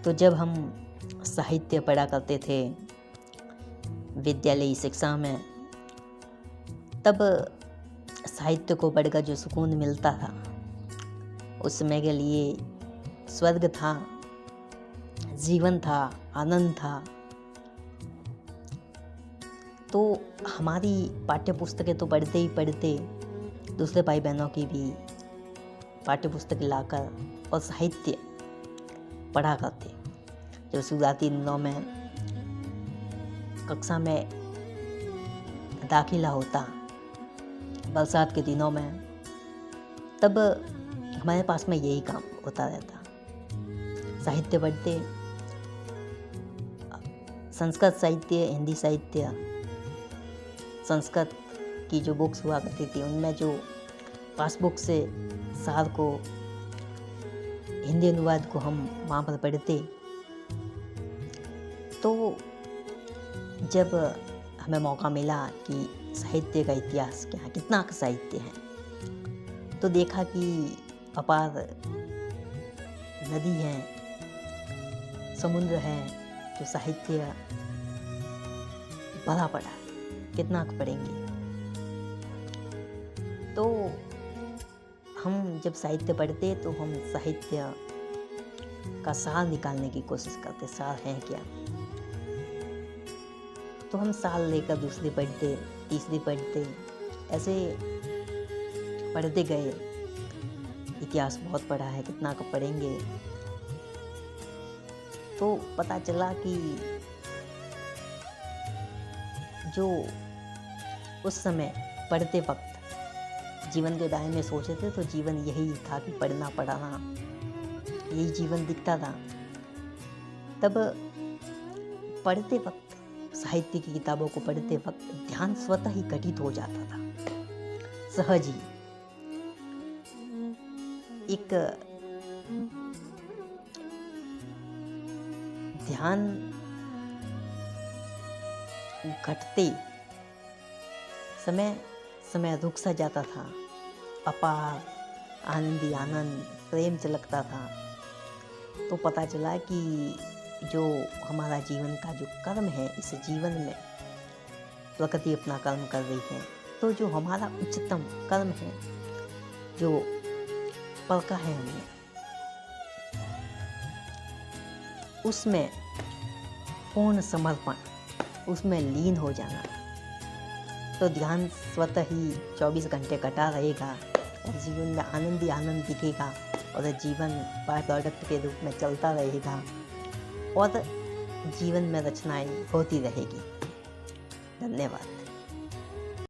तो जब हम साहित्य पढ़ा करते थे विद्यालयी शिक्षा में, तब साहित्य को पढ़कर जो सुकून मिलता था उस समय के लिए स्वर्ग था, जीवन था, आनंद था। तो हमारी पाठ्य पुस्तकें तो पढ़ते ही पढ़ते दूसरे भाई बहनों की भी पाठ्य पुस्तक लाकर और साहित्य पढ़ा करते। जब शुरुआती दिनों में कक्षा में दाखिला होता, बरसात के दिनों में, तब हमारे पास में यही काम होता रहता। साहित्य पढ़ते, संस्कृत साहित्य, हिंदी साहित्य, संस्कृत की जो बुक्स हुआ करती थी उनमें जो पासबुक से सार को, हिंदी अनुवाद को हम वहाँ पर पढ़ते। तो जब हमें मौका मिला कि साहित्य का इतिहास क्या है, कितना साहित्य है, तो देखा कि अपार नदी है, समुद्र है, जो साहित्य भरा पड़ा, कितना पढ़ेंगे। तो हम जब साहित्य पढ़ते तो हम साहित्य का सार निकालने की कोशिश करते, सार है क्या। तो हम साल लेकर दूसरी पढ़ते, तीसरी पढ़ते, ऐसे पढ़ते गए। इतिहास बहुत पढ़ा है, कितना का पढ़ेंगे। तो पता चला कि जो उस समय पढ़ते वक्त जीवन के बारे में सोचे थे तो जीवन यही था कि पढ़ना पढ़ाना, यही जीवन दिखता था। तब पढ़ते वक्त, साहित्य की किताबों को पढ़ते वक्त ध्यान स्वतः ही घटित हो जाता था, सहज ही। एक ध्यान घटते समय रुक सा जाता था, अपार आनंदी आनंद, प्रेम चलकता था। तो पता चला कि जो हमारा जीवन का जो कर्म है, इस जीवन में प्रकृति अपना कर्म कर रही है। तो जो हमारा उच्चतम कर्म है, जो पलका है हमने, उसमें पूर्ण समर्पण, उसमें लीन हो जाना। तो ध्यान स्वतः ही 24 घंटे कटा रहेगा और जीवन में आनंद ही आनंद दिखेगा और जीवन बाय प्रोडक्ट के रूप में चलता रहेगा और जीवन में रचनाएं होती रहेगी। धन्यवाद।